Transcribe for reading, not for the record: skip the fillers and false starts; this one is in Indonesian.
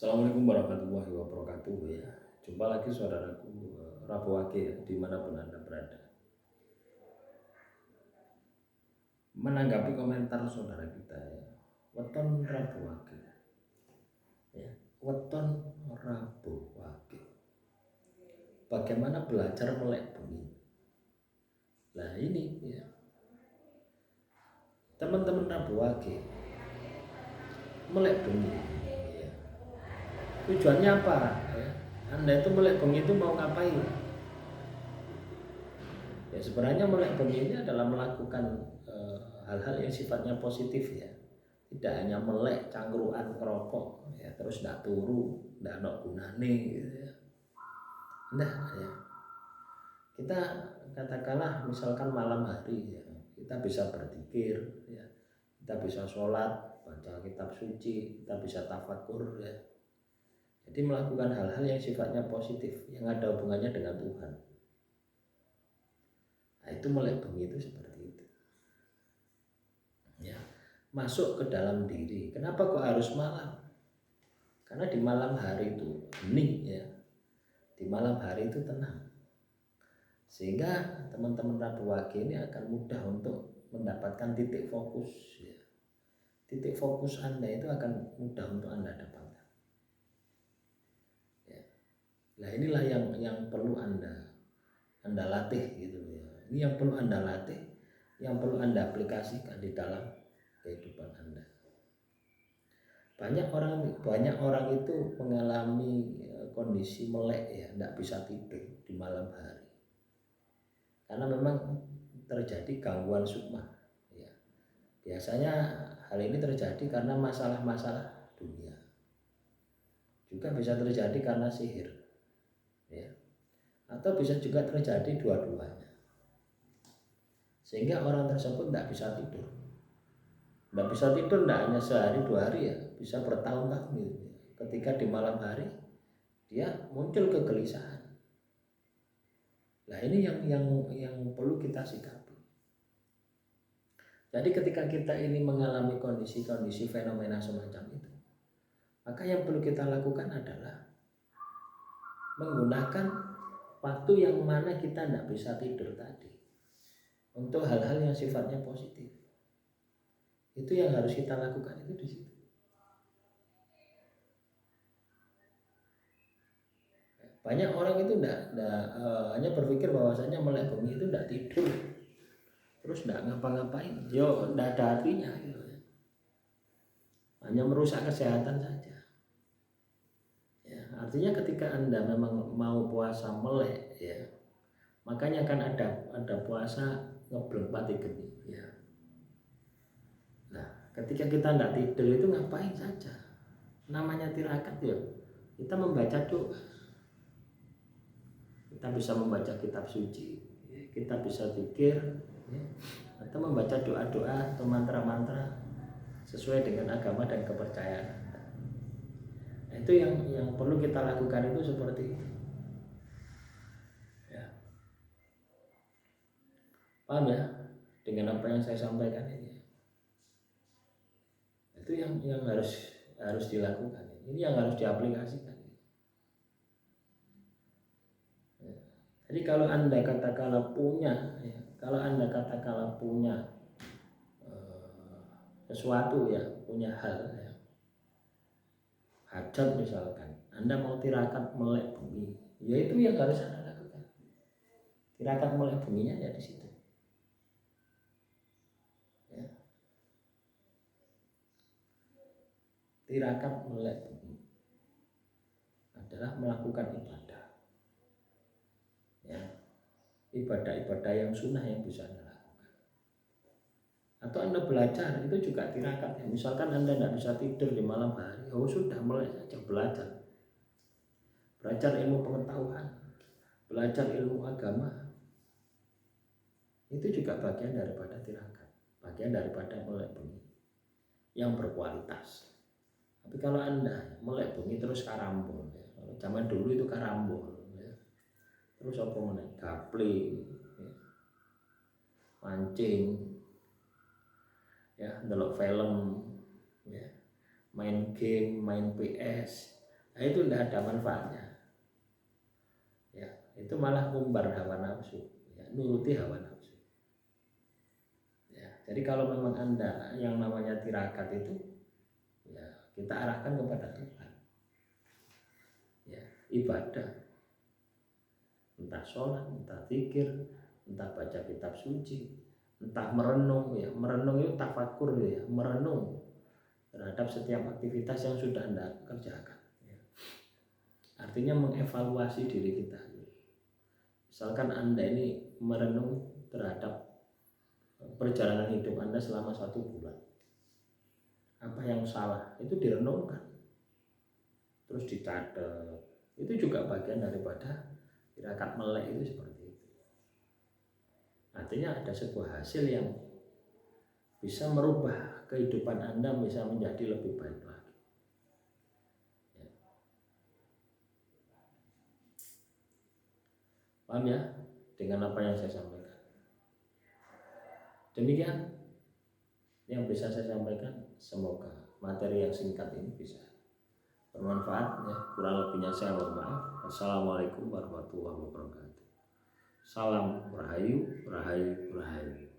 Assalamualaikum warahmatullahi wabarakatuh ya. Jumpa lagi saudaraku Rabu Wage ya, dimanapun Anda berada. Menanggapi komentar saudara kita ya, weton Rabu Wage ya, weton Rabu Wage. Bagaimana belajar melek bumi? Nah ini ya, teman-teman Rabu Wage, melek bumi ya. Tujuannya apa ya? Anda itu melek bumi itu mau ngapain? Ya sebenarnya melek bumi ini adalah melakukan hal-hal yang sifatnya positif ya, tidak hanya melek cangkruan ngerokok ya terus ndak turu ndak ono gunane gitu ya. Nah ya, kita katakanlah misalkan malam hari ya, kita bisa berzikir ya, kita bisa sholat, baca kitab suci, kita bisa tafakur ya. Jadi melakukan hal-hal yang sifatnya positif yang ada hubungannya dengan Tuhan. Nah itu melek bumi itu seperti itu ya, masuk ke dalam diri. Kenapa kok harus malam? Karena di malam hari itu hening ya, di malam hari itu tenang, sehingga teman-teman Rabu Wage ini akan mudah untuk mendapatkan titik fokus ya. Titik fokus Anda itu akan mudah untuk Anda dapatkan ya. Nah inilah yang perlu Anda latih gitu ya. Ini yang perlu Anda latih, yang perlu Anda aplikasikan di dalam kehidupan Anda. Banyak orang itu mengalami kondisi melek ya, tidak bisa tidur di malam hari karena memang terjadi gangguan sukma ya. Biasanya hal ini terjadi karena masalah-masalah dunia, juga bisa terjadi karena sihir ya, atau bisa juga terjadi dua-duanya, sehingga orang tersebut tidak bisa tidur. Tidak bisa tidur tidak hanya sehari dua hari ya, bisa bertahun-tahun gitu. Ketika di malam hari dia muncul kegelisahan. Nah ini yang perlu kita sikapi. Jadi ketika kita ini mengalami kondisi-kondisi fenomena semacam itu, maka yang perlu kita lakukan adalah menggunakan waktu yang mana kita tidak bisa tidur tadi untuk hal-hal yang sifatnya positif. Itu yang harus kita lakukan itu di situ. Banyak orang itu hanya berpikir bahwasanya melek bumi itu tidak tidur, terus tidak ngapa-ngapain, yo tidak ada artinya gitu. Hanya merusak kesehatan saja ya. Artinya ketika Anda memang mau puasa melek ya, makanya akan ada puasa ngebleng pati geni ya. Nah ketika kita tidak tidur itu ngapain saja, namanya tirakat ya, kita membaca doa, kita bisa membaca kitab suci, kita bisa zikir ya, atau membaca doa-doa atau mantra-mantra sesuai dengan agama dan kepercayaan. Nah, itu yang perlu kita lakukan itu seperti itu ya. Paham ya dengan apa yang saya sampaikan ini? Itu yang harus dilakukan, ini yang harus diaplikasikan ya. Jadi kalau Anda katakanlah punya ya, kalau Anda katakanlah punya sesuatu ya, punya hal ya, hajat misalkan, Anda mau tirakat melek bumi, ya itu yang harus Anda lakukan. Tirakat melek buminya ya di situ ya. Tirakat melek bumi adalah melakukan ibadah ya, ibadah-ibadah yang sunnah yang bisa Anda lakukan. Atau Anda belajar itu juga tirakat ya. Misalkan Anda tidak bisa tidur di malam hari, oh sudah melek saja belajar ilmu pengetahuan, belajar ilmu agama, itu juga bagian daripada tirakat, bagian daripada melek bumi yang berkualitas. Tapi kalau Anda melek bumi terus karambol ya, kalau zaman dulu itu karambol ya, terus apa meneh gaple ya, mancing ya, ndelok film ya, main game, main PS, Nah, itu tidak ada manfaatnya. Ya, itu malah ngumbar hawa nafsu, ya, nuruti hawa nafsu. Ya, jadi kalau memang Anda yang namanya tirakat itu, ya kita arahkan kepada Tuhan. Ya, ibadah, entah sholat, entah zikir, entah baca kitab suci, entah merenung, ya merenung itu tafakur, ya merenung terhadap setiap aktivitas yang sudah Anda kerjakan. Ya. Artinya mengevaluasi diri kita. Misalkan Anda ini merenung terhadap perjalanan hidup Anda selama 1 bulan, apa yang salah itu direnungkan, terus dicatat. Itu juga bagian daripada tirakat melek itu seperti itu. Artinya ada sebuah hasil yang bisa merubah kehidupan Anda, bisa menjadi lebih baik lagi. Ya. Paham ya dengan apa yang saya sampaikan? Demikian yang bisa saya sampaikan. Semoga materi yang singkat ini bisa bermanfaat, ya. Kurang lebihnya saya mohon maaf. Assalamualaikum warahmatullahi wabarakatuh. Salam Rahayu, Rahayu, Rahayu.